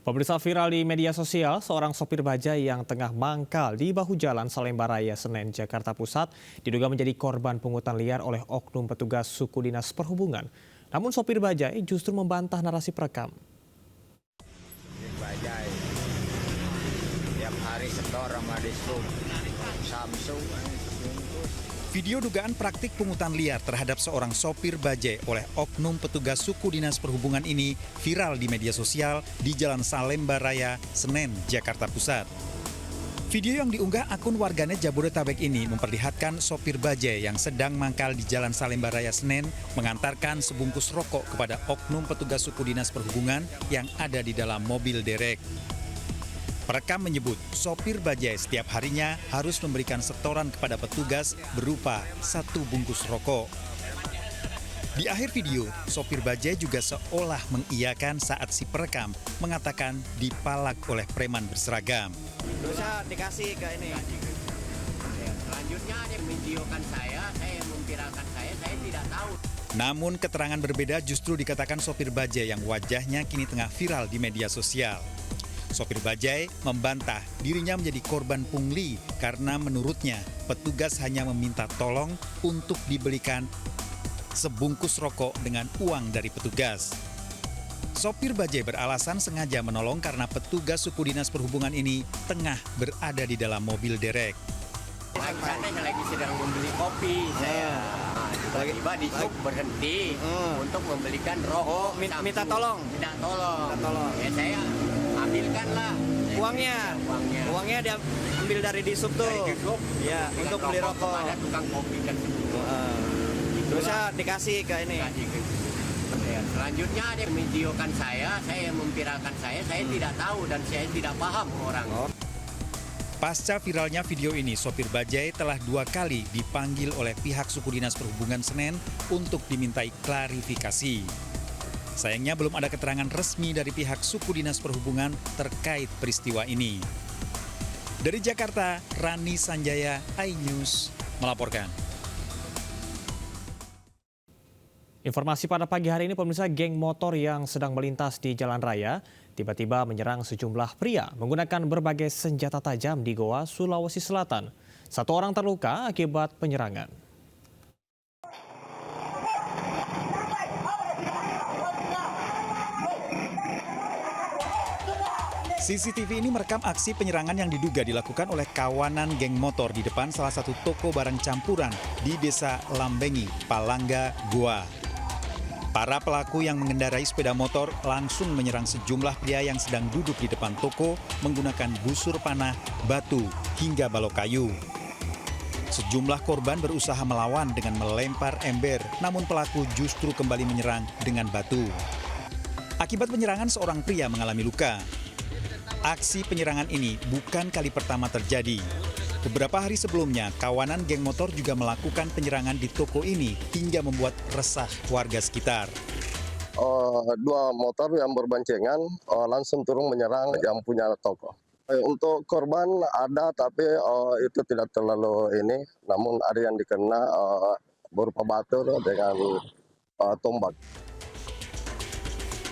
Pemirsa, viral di media sosial, seorang sopir bajai yang tengah mangkal di bahu jalan Salemba Raya, Senen, Jakarta Pusat, diduga menjadi korban pungutan liar oleh oknum petugas suku dinas perhubungan. Namun sopir bajai justru membantah narasi perekam. Bajai, tiap hari setor sama disub, Samsung. Video dugaan praktik pungutan liar terhadap seorang sopir bajai oleh oknum petugas suku dinas perhubungan ini viral di media sosial di Jalan Salemba Raya, Senen, Jakarta Pusat. Video yang diunggah akun warganet Jabodetabek ini memperlihatkan sopir bajai yang sedang mangkal di Jalan Salemba Raya, Senen mengantarkan sebungkus rokok kepada oknum petugas suku dinas perhubungan yang ada di dalam mobil derek. Perekam menyebut sopir bajai setiap harinya harus memberikan setoran kepada petugas berupa 1 bungkus rokok. Di akhir video, sopir bajai juga seolah mengiyakan saat si perekam mengatakan dipalak oleh preman berseragam. Bisa dikasih ke ini. Selanjutnya dia memvideokan saya memviralkan saya tidak tahu. Namun keterangan berbeda justru dikatakan sopir bajai yang wajahnya kini tengah viral di media sosial. Sopir bajai membantah dirinya menjadi korban pungli karena menurutnya petugas hanya meminta tolong untuk dibelikan sebungkus rokok dengan uang dari petugas. Sopir bajai beralasan sengaja menolong karena petugas suku dinas perhubungan ini tengah berada di dalam mobil derek. Saya lagi sedang membeli kopi, tiba-tiba disub berhenti untuk membelikan rokok. Minta tolong. Minta tolong. Ya saya ambilkanlah uangnya dia ambil dari disub tuh. Dari disub, ya, untuk beli rokok. Ada tukang kopi kan. Bisa dikasih ke ini. Selanjutnya dia memvideokan saya memviralkan saya tidak tahu dan saya tidak paham orang. Pasca viralnya video ini, sopir bajai telah 2 kali dipanggil oleh pihak suku dinas perhubungan Senen untuk dimintai klarifikasi. Sayangnya belum ada keterangan resmi dari pihak suku dinas perhubungan terkait peristiwa ini. Dari Jakarta, Rani Sanjaya, iNews melaporkan. Informasi pada pagi hari ini, pemirsa, geng motor yang sedang melintas di jalan raya tiba-tiba menyerang sejumlah pria menggunakan berbagai senjata tajam di Goa, Sulawesi Selatan. 1 orang terluka akibat penyerangan. CCTV ini merekam aksi penyerangan yang diduga dilakukan oleh kawanan geng motor di depan salah satu toko barang campuran di Desa Lambengi, Palangga, Goa. Para pelaku yang mengendarai sepeda motor langsung menyerang sejumlah pria yang sedang duduk di depan toko menggunakan busur panah, batu, hingga balok kayu. Sejumlah korban berusaha melawan dengan melempar ember, namun pelaku justru kembali menyerang dengan batu. Akibat penyerangan, seorang pria mengalami luka. Aksi penyerangan ini bukan kali pertama terjadi. Beberapa hari sebelumnya, kawanan geng motor juga melakukan penyerangan di toko ini hingga membuat resah warga sekitar. 2 motor yang berboncengan langsung turun menyerang yang punya toko. Untuk korban ada, tapi itu tidak terlalu ini, namun ada yang dikena berupa batu dengan tombak.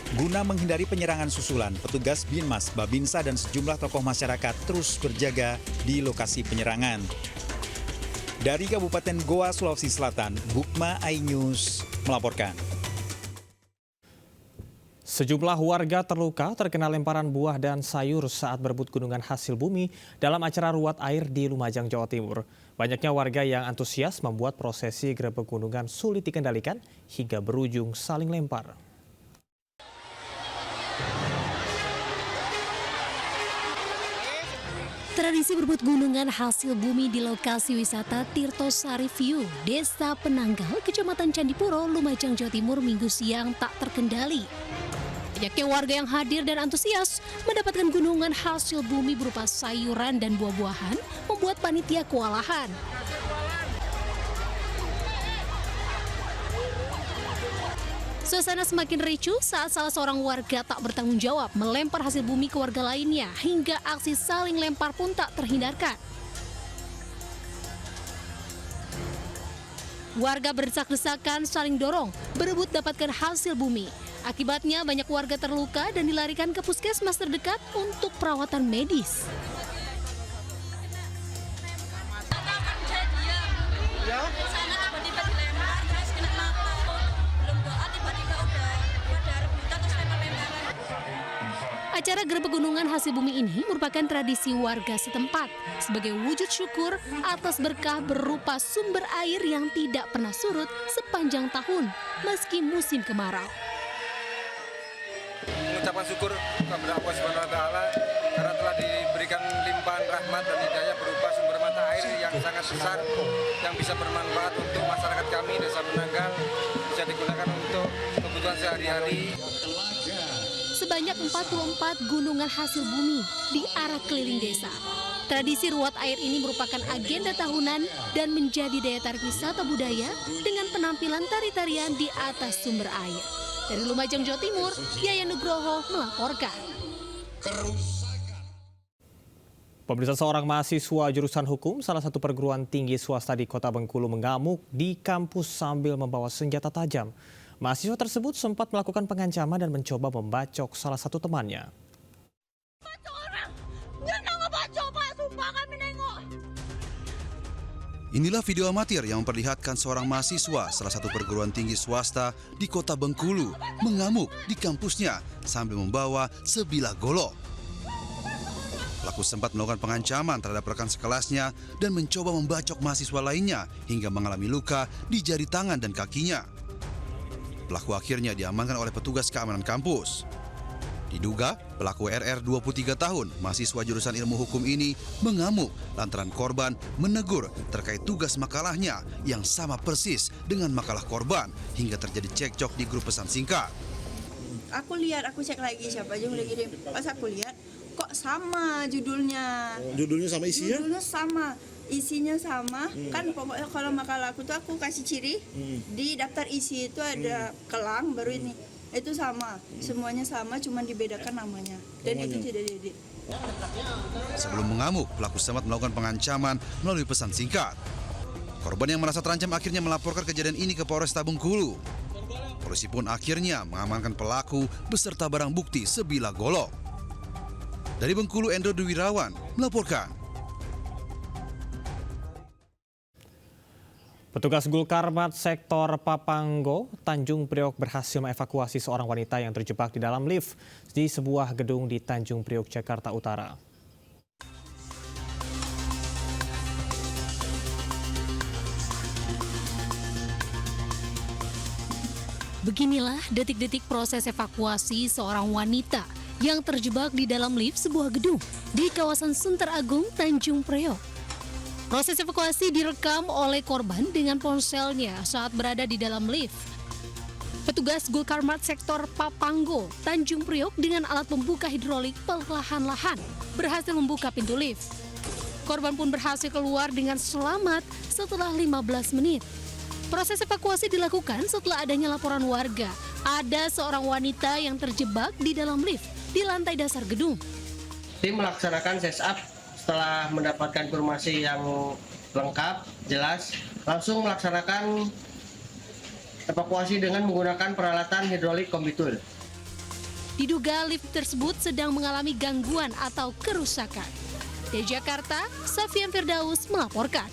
Guna menghindari penyerangan susulan, petugas Binmas, Babinsa, dan sejumlah tokoh masyarakat terus berjaga di lokasi penyerangan. Dari Kabupaten Goa, Sulawesi Selatan, Bukma, iNews melaporkan. Sejumlah warga terluka terkena lemparan buah dan sayur saat berebut gunungan hasil bumi dalam acara ruat air di Lumajang, Jawa Timur. Banyaknya warga yang antusias membuat prosesi grebek gunungan sulit dikendalikan hingga berujung saling lempar. Tradisi berebut gunungan hasil bumi di lokasi wisata Tirto Sari View, Desa Penanggal, Kecamatan Candipuro, Lumajang, Jawa Timur, Minggu siang tak terkendali. Banyaknya warga yang hadir dan antusias mendapatkan gunungan hasil bumi berupa sayuran dan buah-buahan membuat panitia kewalahan. Suasana semakin ricuh saat salah seorang warga tak bertanggung jawab melempar hasil bumi ke warga lainnya hingga aksi saling lempar pun tak terhindarkan. Warga berdesak-desakan saling dorong berebut dapatkan hasil bumi. Akibatnya banyak warga terluka dan dilarikan ke puskesmas terdekat untuk perawatan medis. Acara Gerebek Gunungan Hasil Bumi ini merupakan tradisi warga setempat sebagai wujud syukur atas berkah berupa sumber air yang tidak pernah surut sepanjang tahun meski musim kemarau. Mengucapkan syukur kepada Allah Subhanahu wa taala karena telah diberikan limpahan rahmat dan hidayah berupa sumber mata air yang sangat besar yang bisa bermanfaat untuk masyarakat kami Desa Penanggal, bisa digunakan untuk kebutuhan sehari-hari. Sebanyak 44 gunungan hasil bumi di arah keliling desa. Tradisi ruat air ini merupakan agenda tahunan dan menjadi daya tarik wisata budaya dengan penampilan tari-tarian di atas sumber air. Dari Lumajang, Jawa Timur, Yayan Nugroho melaporkan. Pemirsa, seorang mahasiswa jurusan hukum salah satu perguruan tinggi swasta di Kota Bengkulu mengamuk di kampus sambil membawa senjata tajam. Mahasiswa tersebut sempat melakukan pengancaman dan mencoba membacok salah satu temannya. Inilah video amatir yang memperlihatkan seorang mahasiswa salah satu perguruan tinggi swasta di Kota Bengkulu mengamuk di kampusnya sambil membawa sebilah golok. Pelaku sempat melakukan pengancaman terhadap rekan sekelasnya dan mencoba membacok mahasiswa lainnya hingga mengalami luka di jari tangan dan kakinya. Pelaku akhirnya diamankan oleh petugas keamanan kampus. Diduga, pelaku RR 23 tahun, mahasiswa jurusan ilmu hukum ini mengamuk lantaran korban menegur terkait tugas makalahnya yang sama persis dengan makalah korban hingga terjadi cekcok di grup pesan singkat. Aku cek lagi siapa aja yang udah kirim. Pas aku lihat, kok sama judulnya. Judulnya sama isinya? Judulnya sama. Isinya sama, kan pokoknya kalau makalah aku tuh aku kasih ciri, di daftar isi itu ada kelang, baru ini. Itu sama, semuanya sama, cuma dibedakan namanya. Dan itu tidak diedit. Sebelum mengamuk, pelaku sempat melakukan pengancaman melalui pesan singkat. Korban yang merasa terancam akhirnya melaporkan kejadian ini ke Polresta Bengkulu. Polisi pun akhirnya mengamankan pelaku beserta barang bukti sebilah golok. Dari Bengkulu, Endro Dwi Wirawan melaporkan. Petugas Gulkarmat Sektor Papanggo, Tanjung Priok berhasil mengevakuasi seorang wanita yang terjebak di dalam lift di sebuah gedung di Tanjung Priok, Jakarta Utara. Beginilah detik-detik proses evakuasi seorang wanita yang terjebak di dalam lift sebuah gedung di kawasan Sunter Agung, Tanjung Priok. Proses evakuasi direkam oleh korban dengan ponselnya saat berada di dalam lift. Petugas Gulkarmat Sektor Papanggo, Tanjung Priok dengan alat pembuka hidrolik perlahan-lahan berhasil membuka pintu lift. Korban pun berhasil keluar dengan selamat setelah 15 menit. Proses evakuasi dilakukan setelah adanya laporan warga. Ada seorang wanita yang terjebak di dalam lift di lantai dasar gedung. Tim melaksanakan setup. Setelah mendapatkan informasi yang lengkap, jelas, langsung melaksanakan evakuasi dengan menggunakan peralatan hidrolik kombitul. Diduga lift tersebut sedang mengalami gangguan atau kerusakan. Dari Jakarta, Safian Firdaus melaporkan.